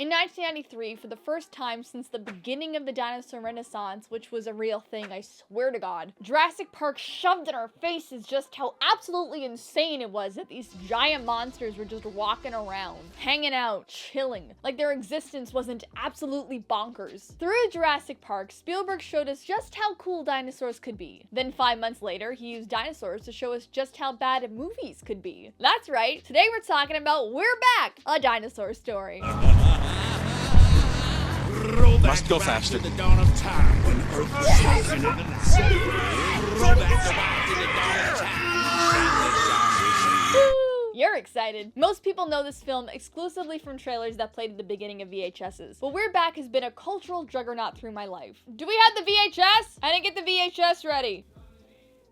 In 1993, for the first time since the beginning of the dinosaur renaissance, which was a real thing, I swear to God, Jurassic Park shoved in our faces just how absolutely insane it was that these giant monsters were just walking around, hanging out, chilling, like their existence wasn't absolutely bonkers. Through Jurassic Park, Spielberg showed us just how cool dinosaurs could be. Then 5 months later, he used dinosaurs to show us just how bad movies could be. That's right, today we're talking about We're Back, a Dinosaur Story. Must go faster. You're excited. Most people know this film exclusively from trailers that played at the beginning of VHSs, but We're Back has been a cultural juggernaut through my life. Do we have the VHS? I didn't get the VHS ready.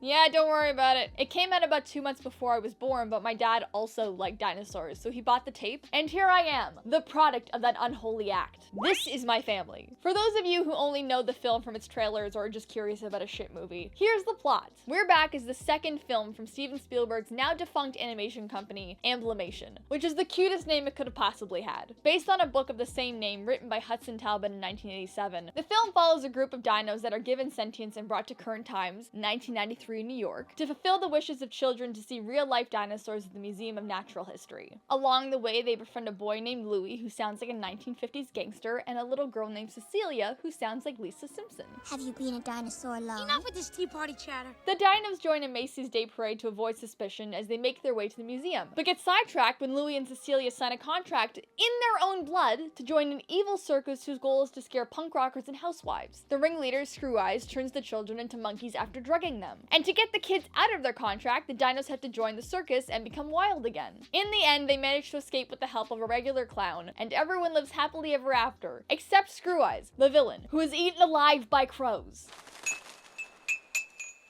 Yeah, don't worry about it. It came out about 2 months before I was born, but my dad also liked dinosaurs, so he bought the tape. And here I am, the product of that unholy act. This is my family. For those of you who only know the film from its trailers or are just curious about a shit movie, here's the plot. We're Back is the second film from Steven Spielberg's now defunct animation company, Amblimation, which is the cutest name it could have possibly had. Based on a book of the same name written by Hudson Talbott in 1987, the film follows a group of dinos that are given sentience and brought to current times, 1993 in New York, to fulfill the wishes of children to see real-life dinosaurs at the Museum of Natural History. Along the way, they befriend a boy named Louis, who sounds like a 1950s gangster, and a little girl named Cecilia, who sounds like Lisa Simpson. Have you been a dinosaur long? Enough with this tea party chatter. The dinos join a Macy's Day Parade to avoid suspicion as they make their way to the museum, but get sidetracked when Louis and Cecilia sign a contract in their own blood to join an evil circus whose goal is to scare punk rockers and housewives. The ringleader, Screweyes, turns the children into monkeys after drugging them. And to get the kids out of their contract, the dinos have to join the circus and become wild again. In the end, they manage to escape with the help of a regular clown, and everyone lives happily ever after, except Screweyes, the villain, who is eaten alive by crows.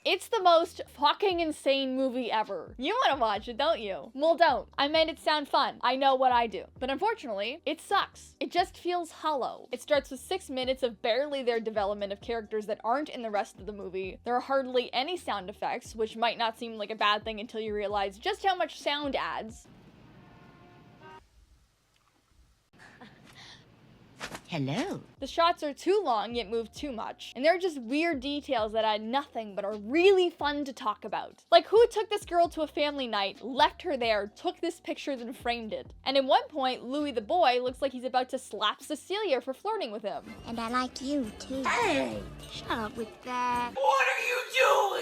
It's the most fucking insane movie ever. You want to watch it, don't you? Well, don't. I made it sound fun. I know what I do. But unfortunately, it sucks. It just feels hollow. It starts with 6 minutes of barely their development of characters that aren't in the rest of the movie. There are hardly any sound effects, which might not seem like a bad thing until you realize just how much sound adds. Hello. The shots are too long, yet move too much. And there are just weird details that add nothing but are really fun to talk about. Like, who took this girl to a family night, left her there, took this picture, then framed it? And at one point, Louis the boy looks like he's about to slap Cecilia for flirting with him. And I like you, too. Hey, shut up with that. What are you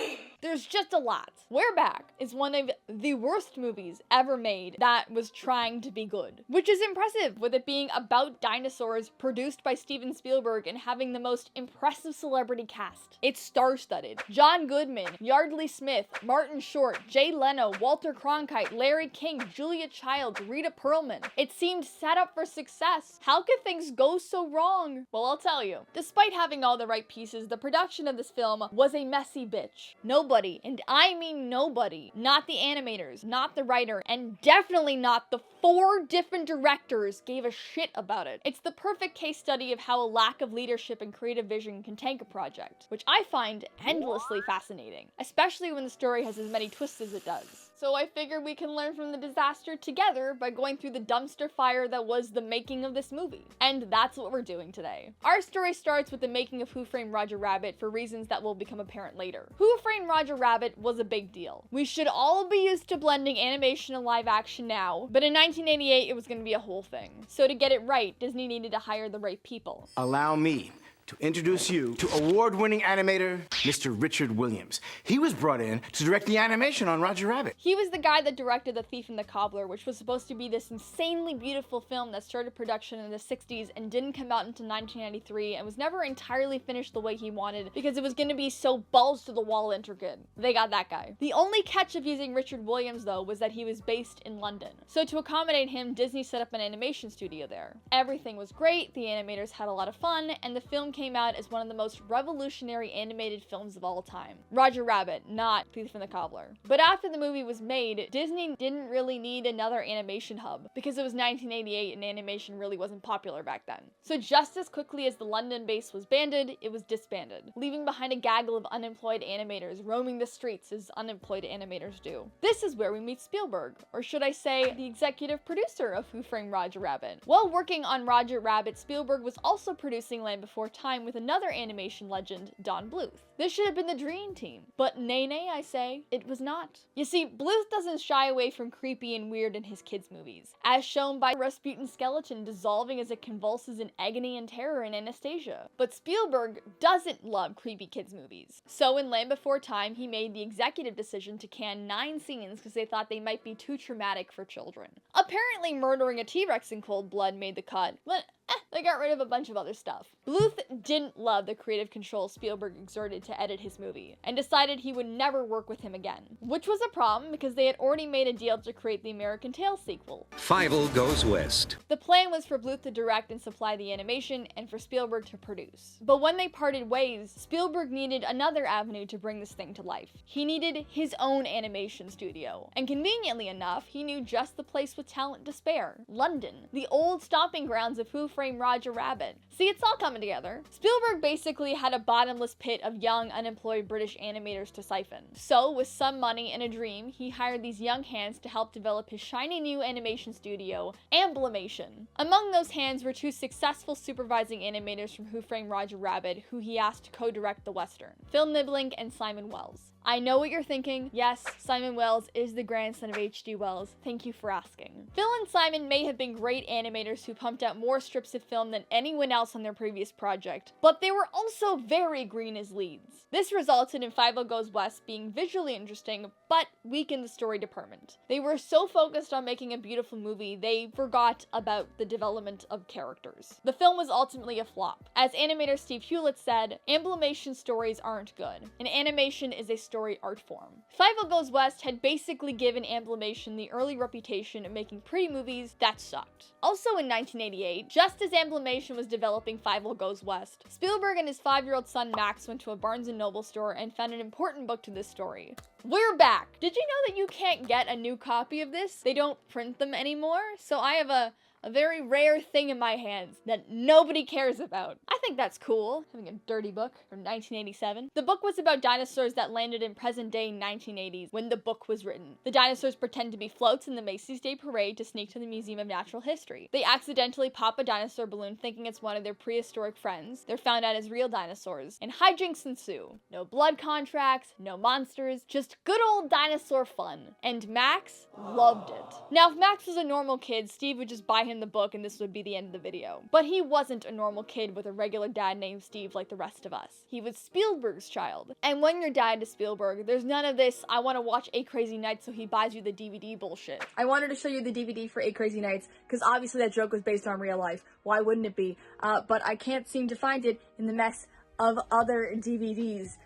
doing? There's just a lot. We're Back is one of the worst movies ever made that was trying to be good, which is impressive with it being about dinosaurs, produced by Steven Spielberg, and having the most impressive celebrity cast. It's star-studded. John Goodman, Yardley Smith, Martin Short, Jay Leno, Walter Cronkite, Larry King, Julia Childs, Rita Pearlman. It seemed set up for success. How could things go so wrong? Well, I'll tell you. Despite having all the right pieces, the production of this film was a messy bitch. Nobody, and I mean nobody, not the animators, not the writer, and definitely not the 4 different directors gave a shit about it. It's the perfect case study of how a lack of leadership and creative vision can tank a project, which I find endlessly fascinating, especially when the story has as many twists as it does. So I figured we can learn from the disaster together by going through the dumpster fire that was the making of this movie. And that's what we're doing today. Our story starts with the making of Who Framed Roger Rabbit for reasons that will become apparent later. Who Framed Roger Rabbit was a big deal. We should all be used to blending animation and live action now, but in 1988 it was going to be a whole thing. So to get it right, Disney needed to hire the right people. Allow me to introduce you to award-winning animator, Mr. Richard Williams. He was brought in to direct the animation on Roger Rabbit. He was the guy that directed The Thief and the Cobbler, which was supposed to be this insanely beautiful film that started production in the 60s and didn't come out until 1993 and was never entirely finished the way he wanted because it was going to be so balls-to-the-wall intricate. They got that guy. The only catch of using Richard Williams, though, was that he was based in London. So to accommodate him, Disney set up an animation studio there. Everything was great, the animators had a lot of fun, and the film came out as one of the most revolutionary animated films of all time. Roger Rabbit, not Thief and the Cobbler. But after the movie was made, Disney didn't really need another animation hub because it was 1988 and animation really wasn't popular back then. So just as quickly as the London base was banded, it was disbanded, leaving behind a gaggle of unemployed animators roaming the streets as unemployed animators do. This is where we meet Spielberg, or should I say, the executive producer of Who Framed Roger Rabbit. While working on Roger Rabbit, Spielberg was also producing Land Before Time with another animation legend, Don Bluth. This should have been the dream team, but nay, I say, it was not. You see, Bluth doesn't shy away from creepy and weird in his kids' movies, as shown by Rasputin's skeleton dissolving as it convulses in agony and terror in Anastasia. But Spielberg doesn't love creepy kids' movies. So in Land Before Time, he made the executive decision to can 9 scenes because they thought they might be too traumatic for children. Apparently murdering a T-Rex in cold blood made the cut, but they got rid of a bunch of other stuff. Bluth didn't love the creative control Spielberg exerted to edit his movie, and decided he would never work with him again. Which was a problem because they had already made a deal to create the American Tail sequel. Fievel Goes West. The plan was for Bluth to direct and supply the animation, and for Spielberg to produce. But when they parted ways, Spielberg needed another avenue to bring this thing to life. He needed his own animation studio. And conveniently enough, he knew just the place with talent to spare. London, the old stomping grounds of Who Framed Roger Rabbit. See, it's all coming together. Spielberg basically had a bottomless pit of young, unemployed British animators to siphon. So, with some money and a dream, he hired these young hands to help develop his shiny new animation studio, Amblimation. Among those hands were 2 successful supervising animators from Who Framed Roger Rabbit, who he asked to co-direct the Western, Phil Niblink and Simon Wells. I know what you're thinking. Yes, Simon Wells is the grandson of H.G. Wells. Thank you for asking. Phil and Simon may have been great animators who pumped out more strips of film than anyone else on their previous project, but they were also very green as leads. This resulted in Fievel Goes West being visually interesting, but weak in the story department. They were so focused on making a beautiful movie, they forgot about the development of characters. The film was ultimately a flop. As animator Steve Hewlett said, Amblimation stories aren't good, and animation is a story art form. Fievel Goes West had basically given Amblimation the early reputation of making pretty movies that sucked. Also in 1988, just as Amblimation was developing Fievel Goes West, Spielberg and his 5-year-old son Max went to a Barnes & Noble store and found an important book to this story. We're back! Did you know that you can't get a new copy of this? They don't print them anymore, so I have a very rare thing in my hands that nobody cares about. I think that's cool, having a dirty book from 1987. The book was about dinosaurs that landed in present-day 1980s when the book was written. The dinosaurs pretend to be floats in the Macy's Day Parade to sneak to the Museum of Natural History. They accidentally pop a dinosaur balloon thinking it's one of their prehistoric friends. They're found out as real dinosaurs, and hijinks ensue. No blood contracts, no monsters, just good old dinosaur fun. And Max loved it. Now, if Max was a normal kid, Steve would just buy him the book and this would be the end of the video. But he wasn't a normal kid with a regular dad named Steve like the rest of us. He was Spielberg's child. And when your dad is Spielberg, there's none of this, I want to watch 8 Crazy Nights so he buys you the DVD bullshit. I wanted to show you the DVD for 8 Crazy Nights, because obviously that joke was based on real life. Why wouldn't it be? But I can't seem to find it in the mess of other DVDs.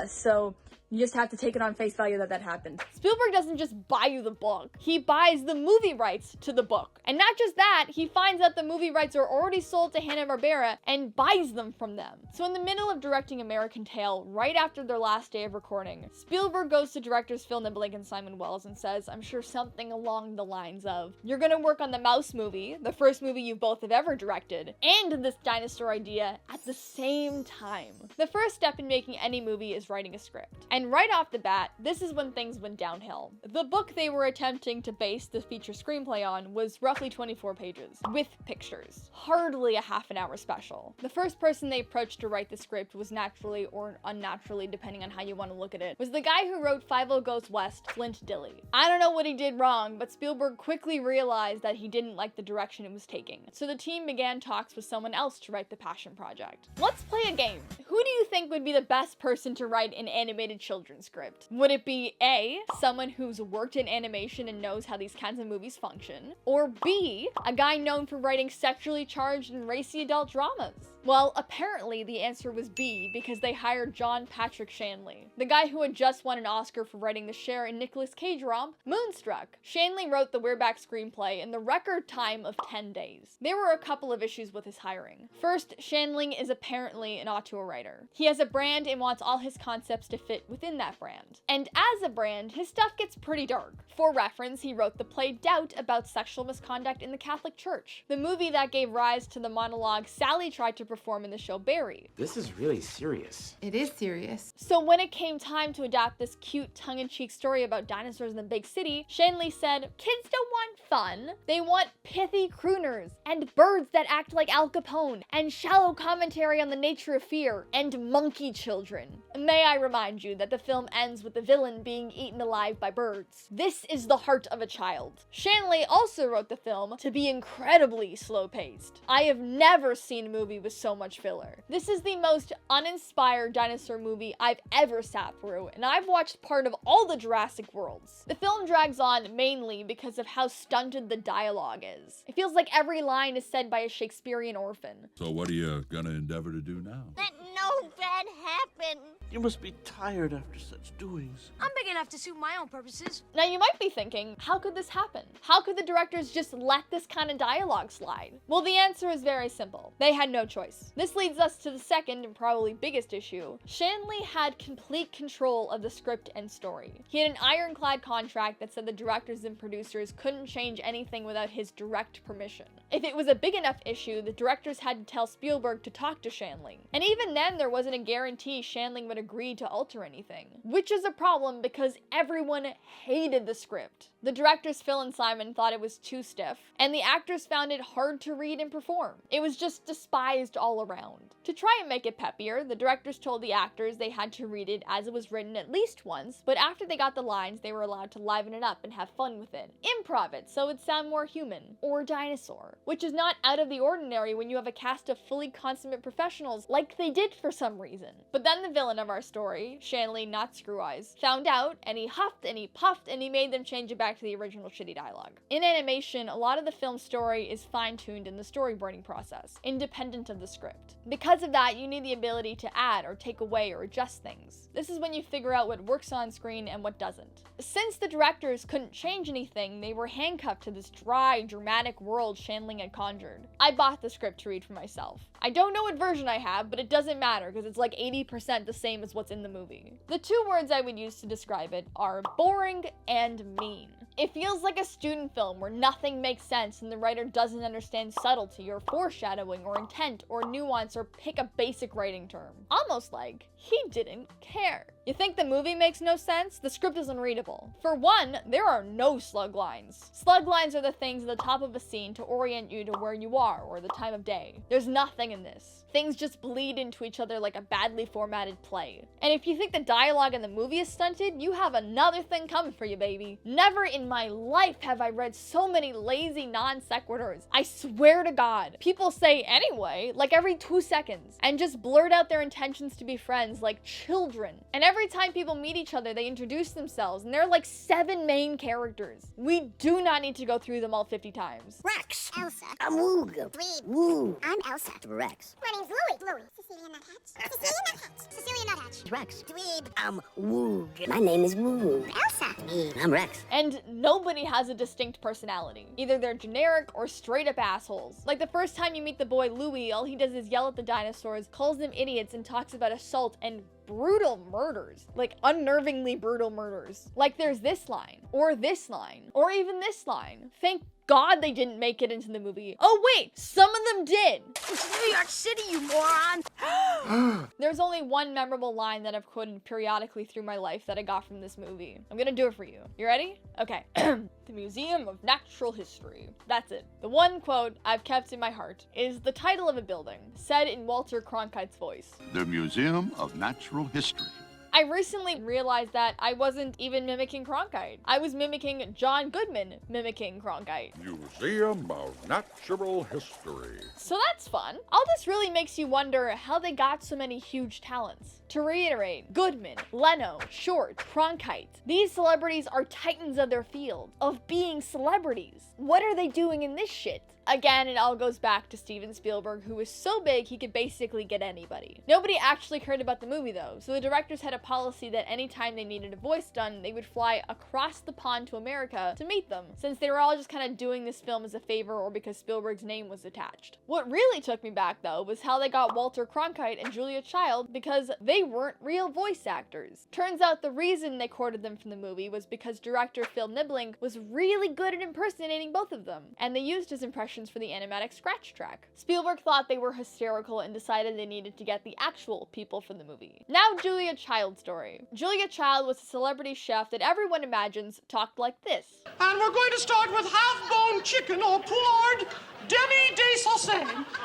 So you just have to take it on face value that happened. Spielberg doesn't just buy you the book, he buys the movie rights to the book. And not just that, he finds out the movie rights are already sold to Hanna-Barbera and buys them from them. So in the middle of directing American Tail, right after their last day of recording, Spielberg goes to directors Phil Niblink and Simon Wells and says, I'm sure something along the lines of, you're gonna work on the Mouse movie, the first movie you both have ever directed, and this dinosaur idea at the same time. The first step in making any movie is writing a script. And right off the bat, this is when things went downhill. The book they were attempting to base the feature screenplay on was roughly 24 pages, with pictures. Hardly a half-an-hour special. The first person they approached to write the script was naturally or unnaturally, depending on how you want to look at it, was the guy who wrote Fievel Goes West, Flint Dille. I don't know what he did wrong, but Spielberg quickly realized that he didn't like the direction it was taking. So the team began talks with someone else to write the passion project. Let's play a game. Who do you think would be the best person to write an animated children's script? Would it be A, someone who's worked in animation and knows how these kinds of movies function? Or B, a guy known for writing sexually charged and racy adult dramas? Well, apparently the answer was B, because they hired John Patrick Shanley, the guy who had just won an Oscar for writing the Cher and Nicolas Cage romp, Moonstruck. Shanley wrote the We're Back screenplay in the record time of 10 days. There were a couple of issues with his hiring. First, Shanley is apparently an auteur writer. He has a brand and wants all his concepts to fit within that brand. And as a brand, his stuff gets pretty dark. For reference, he wrote the play Doubt about sexual misconduct in the Catholic Church, the movie that gave rise to the monologue Sally tried to perform in the show Barry. This is really serious. It is serious. So when it came time to adapt this cute tongue-in-cheek story about dinosaurs in the big city, Shanley said, kids don't want fun. They want pithy crooners, and birds that act like Al Capone, and shallow commentary on the nature of fear, and monkey children. May I remind you that the film ends with the villain being eaten alive by birds. This is the heart of a child. Shanley also wrote the film to be incredibly slow-paced. I have never seen a movie with so much filler. This is the most uninspired dinosaur movie I've ever sat through, and I've watched part of all the Jurassic Worlds. The film drags on mainly because of how stunted the dialogue is. It feels like every line is said by a Shakespearean orphan. So what are you gonna endeavor to do now? Let no bad happen. You must be tired after such doings. I'm big enough to suit my own purposes. Now you might be thinking, how could this happen? How could the directors just let this kind of dialogue slide? Well, the answer is very simple. They had no choice. This leads us to the second and probably biggest issue. Shanley had complete control of the script and story. He had an ironclad contract that said the directors and producers couldn't change anything without his direct permission. If it was a big enough issue, the directors had to tell Spielberg to talk to Shanley. And even then, there wasn't a guarantee Shanley would agree to alter anything. Which is a problem because everyone hated the script. The directors Phil and Simon thought it was too stiff, and the actors found it hard to read and perform. It was just despised all around. To try and make it peppier, the directors told the actors they had to read it as it was written at least once, but after they got the lines, they were allowed to liven it up and have fun with it. Improv it so it'd sound more human, or dinosaur, which is not out of the ordinary when you have a cast of fully consummate professionals like they did for some reason. But then the villain of our story, Shanley, not Screweyes, found out, and he huffed and he puffed and he made them change it back to the original shitty dialogue. In animation, a lot of the film's story is fine-tuned in the storyboarding process, independent of the script. Because of that, you need the ability to add or take away or adjust things. This is when you figure out what works on screen and what doesn't. Since the directors couldn't change anything, they were handcuffed to this dry, dramatic world Shanley had conjured. I bought the script to read for myself. I don't know what version I have, but it doesn't matter because it's like 80% the same as what's in the movie. The two words I would use to describe it are boring and mean. It feels like a student film where nothing makes sense and the writer doesn't understand subtlety or foreshadowing or intent or nuance or pick a basic writing term. Almost like he didn't care. You think the movie makes no sense? The script is unreadable. For one, there are no slug lines. Slug lines are the things at the top of a scene to orient you to where you are or the time of day. There's nothing in this. Things just bleed into each other like a badly formatted play. And if you think the dialogue in the movie is stunted, you have another thing coming for you, baby. Never in my life have I read so many lazy non-sequiturs. I swear to God. People say anyway, like every 2 seconds, and just blurt out their intentions to be friends like children. And every time people meet each other, they introduce themselves, and there are like 7 main characters. We do not need to go through them all 50 times. Rex. Elsa. I'm Woog. Dweeb. Woo. I'm Elsa. Rex. My name's Louie. Louie. Cecilia Nuthatch. Cecilia Nuthatch. Cecilia Nuthatch. Rex. Dweeb. I'm Woog. My name is Woo. Elsa. I'm Rex. And nobody has a distinct personality. Either they're generic or straight up assholes. Like the first time you meet the boy Louie, all he does is yell at the dinosaurs, calls them idiots, and talks about assault and brutal murders. Like unnervingly brutal murders. Like there's this line, or even this line. Thank God they didn't make it into the movie. Oh wait, some of them did. It's New York City, you moron. There's only one memorable line that I've quoted periodically through my life that I got from this movie. I'm gonna do it for you. You ready? Okay. The Museum of Natural History. That's it. The one quote I've kept in my heart is the title of a building, said in Walter Cronkite's voice. The Museum of Natural History. I recently realized that I wasn't even mimicking Cronkite. I was mimicking John Goodman mimicking Cronkite. Museum of Natural History. So that's fun. All this really makes you wonder how they got so many huge talents. To reiterate, Goodman, Leno, Short, Cronkite. These celebrities are titans of their field, of being celebrities. What are they doing in this shit? Again, it all goes back to Steven Spielberg, who was so big he could basically get anybody. Nobody actually cared about the movie though, so the directors had a policy that anytime they needed a voice done, they would fly across the pond to America to meet them, since they were all just kind of doing this film as a favor or because Spielberg's name was attached. What really took me back though was how they got Walter Cronkite and Julia Child, because they weren't real voice actors. Turns out the reason they courted them from the movie was because director Phil Nibbling was really good at impersonating both of them, and they used his impressions for the animatic scratch track. Spielberg thought they were hysterical and decided they needed to get the actual people for the movie. Now Julia Child's story. Julia Child was a celebrity chef that everyone imagines talked like this. And we're going to start with half-bone chicken or poured demi de sauce.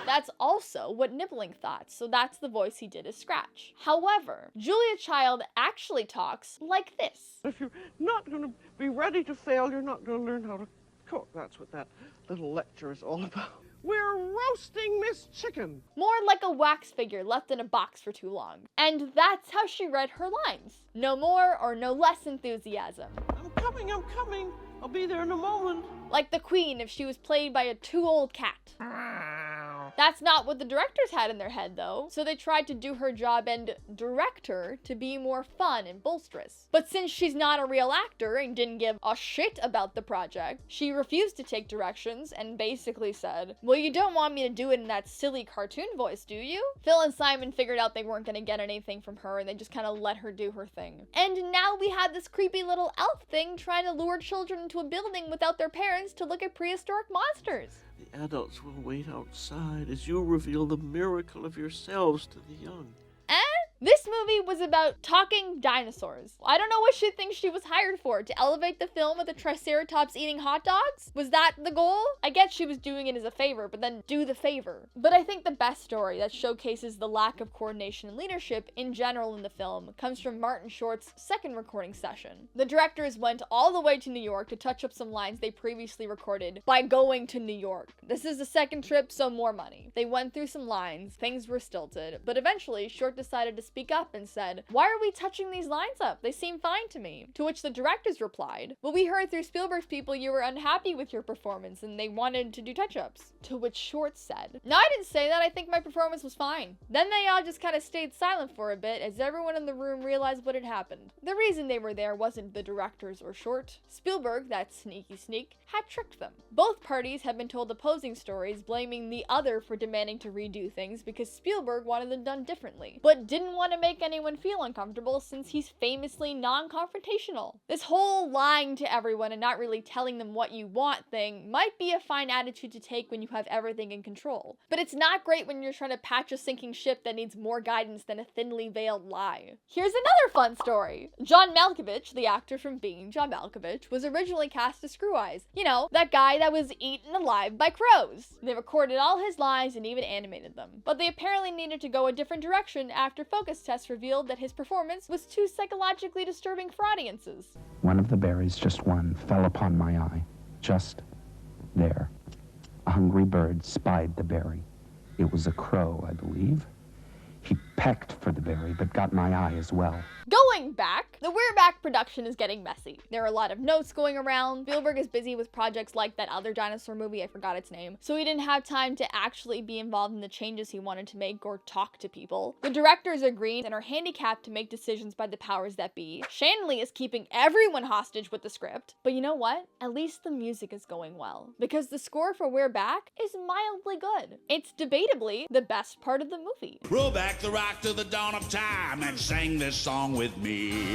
That's also what Nibbling thought, so that's the voice he did as Scratch. However, Julia Child actually talks like this. If you're not going to be ready to fail, you're not going to learn how to cook. That's what that little lecture is all about. We're roasting Miss Chicken. More like a wax figure left in a box for too long. And that's how she read her lines. No more or no less enthusiasm. I'm coming. I'll be there in a moment. Like the Queen if she was played by a too old cat. That's not what the directors had in their head though, so they tried to do her job and direct her to be more fun and bolsterous. But since she's not a real actor and didn't give a shit about the project, she refused to take directions and basically said, well, you don't want me to do it in that silly cartoon voice, do you? Phil and Simon figured out they weren't gonna get anything from her and they just kind of let her do her thing. And now we had this creepy little elf thing trying to lure children into a building without their parents to look at prehistoric monsters. The adults will wait outside as you reveal the miracle of yourselves to the young. This movie was about talking dinosaurs. I don't know what she thinks she was hired for, to elevate the film with the Triceratops eating hot dogs? Was that the goal? I guess she was doing it as a favor, but then do the favor. But I think the best story that showcases the lack of coordination and leadership in general in the film comes from Martin Short's second recording session. The directors went all the way to New York to touch up some lines they previously recorded by going to New York. This is the second trip, so more money. They went through some lines, things were stilted, but eventually Short decided to speak up and said, why are we touching these lines up? They seem fine to me. To which the directors replied, well, we heard through Spielberg's people you were unhappy with your performance and they wanted to do touch-ups. To which Short said, no, I didn't say that. I think my performance was fine. Then they all just kind of stayed silent for a bit as everyone in the room realized what had happened. The reason they were there wasn't the directors or Short. Spielberg, that sneaky sneak, had tricked them. Both parties had been told opposing stories, blaming the other for demanding to redo things because Spielberg wanted them done differently, but didn't want to make anyone feel uncomfortable since he's famously non-confrontational. This whole lying to everyone and not really telling them what you want thing might be a fine attitude to take when you have everything in control, but it's not great when you're trying to patch a sinking ship that needs more guidance than a thinly veiled lie. Here's another fun story. John Malkovich, the actor from Being John Malkovich, was originally cast as Screweyes. You know, that guy that was eaten alive by crows. They recorded all his lines and even animated them, but they apparently needed to go a different direction after focus tests revealed that his performance was too psychologically disturbing for audiences. One of the berries, just one, fell upon my eye. Just there. A hungry bird spied the berry. It was a crow, I believe. He pecked for the berry, but got my eye as well. Going back, the We're Back production is getting messy. There are a lot of notes going around. Spielberg is busy with projects like that other dinosaur movie, I forgot its name, so he didn't have time to actually be involved in the changes he wanted to make or talk to people. The directors are green and are handicapped to make decisions by the powers that be. Shanley is keeping everyone hostage with the script. But you know what? At least the music is going well, because the score for We're Back is mildly good. It's debatably the best part of the movie. Roll back the rock to the dawn of time and sing this song with me.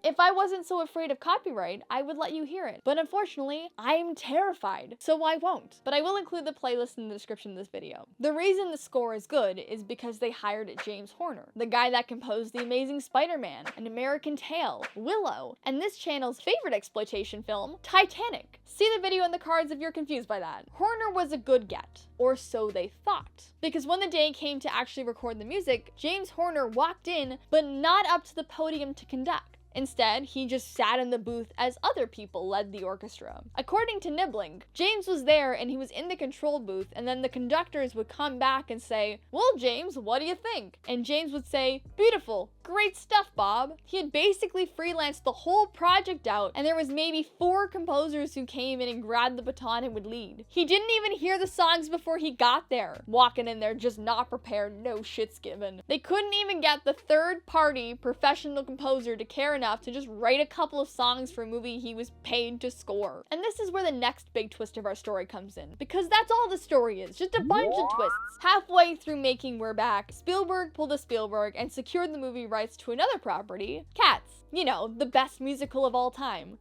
If I wasn't so afraid of copyright, I would let you hear it. But unfortunately, I'm terrified, so I won't. But I will include the playlist in the description of this video. The reason the score is good is because they hired James Horner, the guy that composed The Amazing Spider-Man, An American Tail, Willow, and this channel's favorite exploitation film, Titanic. See the video in the cards if you're confused by that. Horner was a good get, or so they thought. Because when the day came to actually record the music, James Horner walked in, but not up to the podium to conduct. Instead, he just sat in the booth as other people led the orchestra. According to Nibbling, James was there and he was in the control booth, and then the conductors would come back and say, "Well, James, what do you think?" And James would say, "Beautiful, great stuff, Bob." He had basically freelanced the whole project out, and there was maybe 4 composers who came in and grabbed the baton and would lead. He didn't even hear the songs before he got there. Walking in there just not prepared, no shits given. They couldn't even get the third-party professional composer to care enough to just write a couple of songs for a movie he was paid to score. And this is where the next big twist of our story comes in, because that's all the story is, just a bunch of twists. Halfway through making We're Back, Spielberg pulled a Spielberg and secured the movie rights to another property, Cats. You know, the best musical of all time.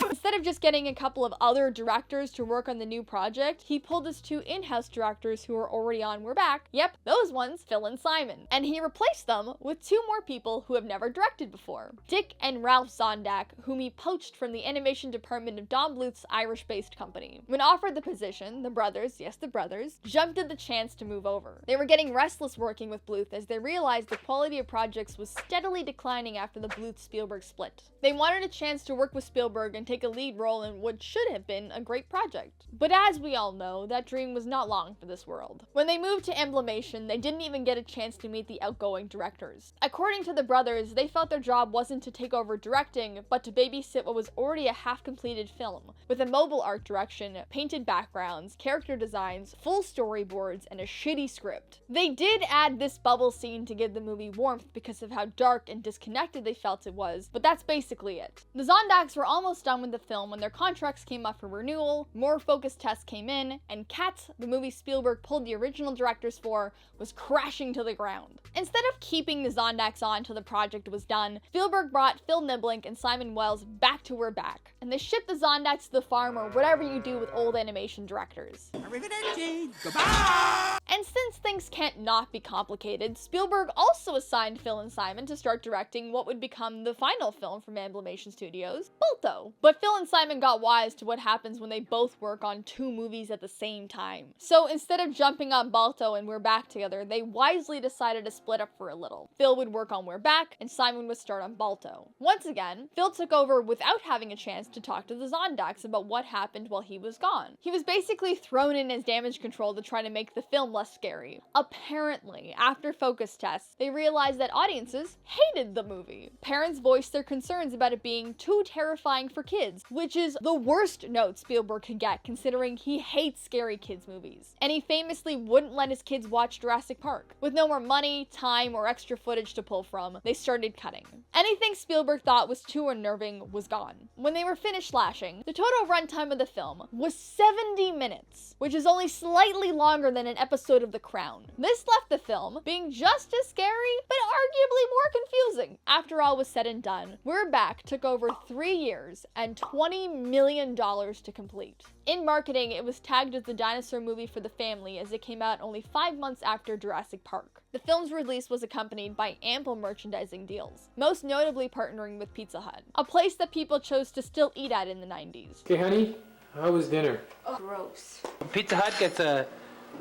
Instead of just getting a couple of other directors to work on the new project, he pulled his 2 in-house directors who were already on We're Back. Yep, those ones, Phil and Simon. And he replaced them with 2 more people who have never directed before. Dick and Ralph Zondak, whom he poached from the animation department of Don Bluth's Irish-based company. When offered the position, the brothers, yes the brothers, jumped at the chance to move over. They were getting restless working with Bluth as they realized the quality of projects was steadily declining after the Bluth-Spielberg split. They wanted a chance to work with Spielberg and take a lead role in what should have been a great project. But as we all know, that dream was not long for this world. When they moved to Amblimation, they didn't even get a chance to meet the outgoing directors. According to the brothers, they felt their job wasn't to take over directing, but to babysit what was already a half-completed film, with a mobile art direction, painted backgrounds, character designs, full storyboards, and a shitty script. They did add this bubble scene to give the movie warmth because of how dark and disconnected they felt it was, but that's basically it. The Zondaks were almost done with the film when their contracts came up for renewal, more focus tests came in, and Cats, the movie Spielberg pulled the original directors for, was crashing to the ground. Instead of keeping the Zondaks on till the project was done, Spielberg brought Phil Niblink and Simon Wells back to We're Back, and they shipped the Zondaks to the farm or whatever you do with old animation directors. Arrivederci. Goodbye. And since things can't not be complicated, Spielberg also assigned Phil and Simon to start directing what would become the final film from Amblimation Studios, Balto. But Phil and Simon got wise to what happens when they both work on 2 movies at the same time. So instead of jumping on Balto and We're Back together, they wisely decided to split up for a little. Phil would work on We're Back, and Simon would start on Balto. Once again, Phil took over without having a chance to talk to the Zondaks about what happened while he was gone. He was basically thrown in as damage control to try to make the film less scary. Apparently, after focus tests, they realized that audiences hated the movie. Parents voiced their concerns about it being too terrifying for kids, which is the worst note Spielberg could get considering he hates scary kids movies. And he famously wouldn't let his kids watch Jurassic Park. With no more money, time, or extra footage to pull from, they started cutting. Anything Spielberg thought was too unnerving was gone. When they were finished slashing, the total runtime of the film was 70 minutes, which is only slightly longer than an episode of The Crown. This left the film being just as scary, but arguably more confusing. After all was said and done, We're Back took over 3 years and $20 million to complete. In marketing, it was tagged as the dinosaur movie for the family as it came out only 5 months after Jurassic Park. The film's release was accompanied by ample merchandising deals, most notably partnering with Pizza Hut, a place that people chose to still eat at in the 90s. Okay, honey, how was dinner? Oh, gross. Pizza Hut gets a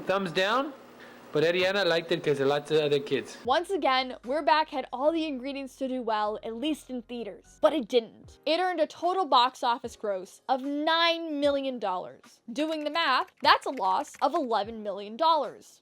thumbs down, but Ariana liked it because there are lots of other kids. Once again, We're Back had all the ingredients to do well, at least in theaters. But it didn't. It earned a total box office gross of $9 million. Doing the math, that's a loss of $11 million.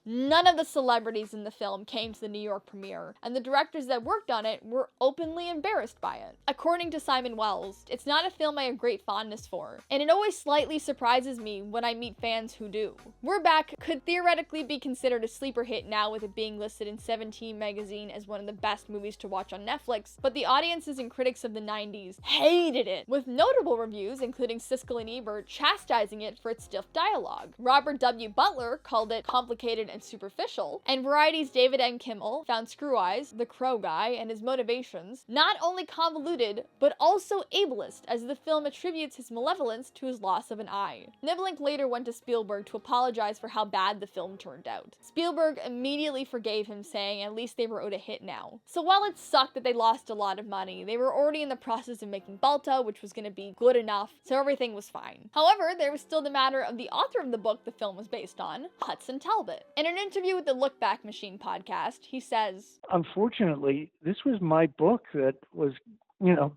None of the celebrities in the film came to the New York premiere, and the directors that worked on it were openly embarrassed by it. According to Simon Wells, it's not a film I have great fondness for, and it always slightly surprises me when I meet fans who do. We're Back could theoretically be considered a sleeper hit now with it being listed in 17 magazine as one of the best movies to watch on Netflix, but the audiences and critics of the 90s hated it, with notable reviews including Siskel and Ebert chastising it for its stiff dialogue. Robert W. Butler called it complicated and superficial, and Variety's David M. Kimmel found Screweyes, the Crow guy, and his motivations not only convoluted, but also ableist, as the film attributes his malevolence to his loss of an eye. Niblink later went to Spielberg to apologize for how bad the film turned out. Spielberg Spielberg immediately forgave him, saying at least they were owed a hit now. So while it sucked that they lost a lot of money, they were already in the process of making Balto, which was going to be good enough, so everything was fine. However, there was still the matter of the author of the book the film was based on, Hudson Talbott. In an interview with the Look Back Machine podcast, he says, "Unfortunately, this was my book that was,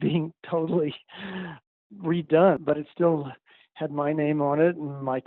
being totally redone, but it still had my name on it and my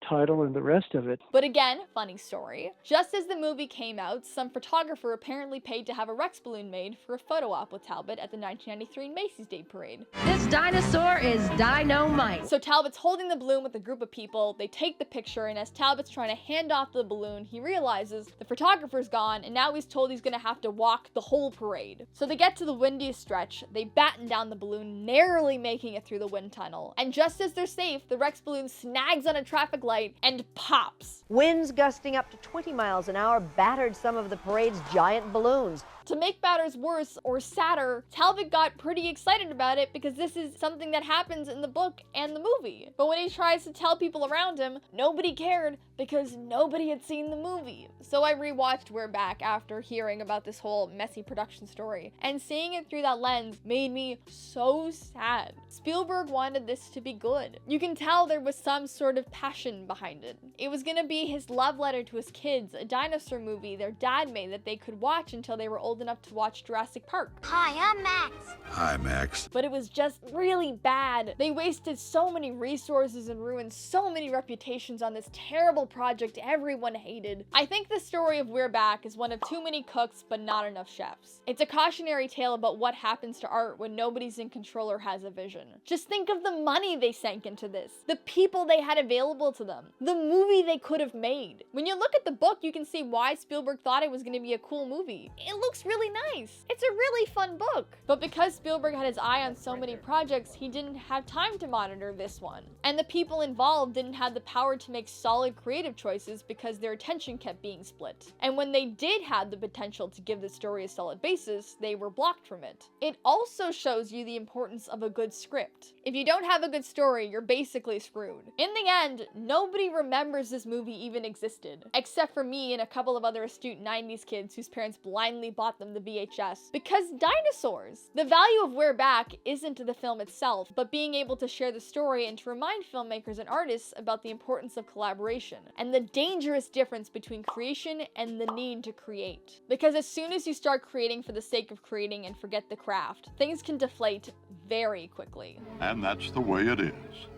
title and the rest of it." But again, funny story. Just as the movie came out, some photographer apparently paid to have a Rex balloon made for a photo op with Talbott at the 1993 Macy's Day Parade. This dinosaur is dynamite. So Talbott's holding the balloon with a group of people, they take the picture, and as Talbott's trying to hand off the balloon, he realizes the photographer's gone, and now he's told he's gonna have to walk the whole parade. So they get to the windiest stretch, they batten down the balloon, narrowly making it through the wind tunnel. And just as they're safe, the Rex balloon snags on a traffic light and pops. Winds gusting up to 20 miles an hour battered some of the parade's giant balloons. To make matters worse, or sadder, Talbott got pretty excited about it because this is something that happens in the book and the movie. But when he tries to tell people around him, nobody cared because nobody had seen the movie. So I rewatched We're Back after hearing about this whole messy production story, and seeing it through that lens made me so sad. Spielberg wanted this to be good. You can tell there was some sort of passion behind it. It was gonna be his love letter to his kids, a dinosaur movie their dad made that they could watch until they were old enough to watch Jurassic Park. Hi, I'm Max. Hi, Max. But it was just really bad. They wasted so many resources and ruined so many reputations on this terrible project everyone hated. I think the story of We're Back is one of too many cooks but not enough chefs. It's a cautionary tale about what happens to art when nobody's in control or has a vision. Just think of the money they sank into this, the people they had available to them, the movie they could have made. When you look at the book, you can see why Spielberg thought it was going to be a cool movie. It looks really nice. It's a really fun book. But because Spielberg had his eye on so many projects, he didn't have time to monitor this one. And the people involved didn't have the power to make solid creative choices because their attention kept being split. And when they did have the potential to give the story a solid basis, they were blocked from it. It also shows you the importance of a good script. If you don't have a good story, you're basically screwed. In the end, nobody remembers this movie even existed, except for me and a couple of other astute 90s kids whose parents blindly bought them the VHS. Because dinosaurs! The value of We're Back isn't the film itself, but being able to share the story and to remind filmmakers and artists about the importance of collaboration, and the dangerous difference between creation and the need to create. Because as soon as you start creating for the sake of creating and forget the craft, things can deflate very quickly. And that's the way it is.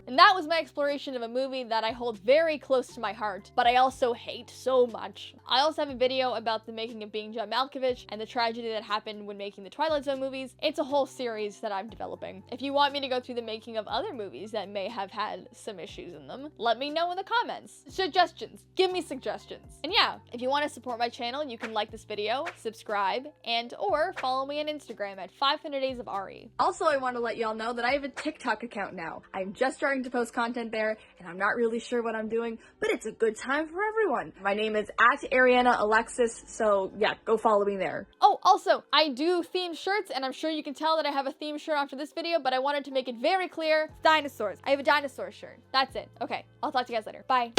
And that was my exploration of a movie that I hold very close to my heart, but I also hate so much. I also have a video about the making of Being John Malkovich and the tragedy that happened when making the Twilight Zone movies. It's a whole series that I'm developing. If you want me to go through the making of other movies that may have had some issues in them, let me know in the comments. Suggestions. Give me suggestions. And yeah, if you want to support my channel, you can like this video, subscribe, and or follow me on Instagram at 500 Days of Ari. Also, I want to let y'all know that I have a TikTok account now. I'm just starting to post content there, and I'm not really sure what I'm doing, but it's a good time for everyone. My name is @ArianaAlexis, so yeah, go follow me there. Oh, also, I do themed shirts, and I'm sure you can tell that I have a themed shirt after this video, but I wanted to make it very clear, dinosaurs. I have a dinosaur shirt. That's it. Okay, I'll talk to you guys later. Bye.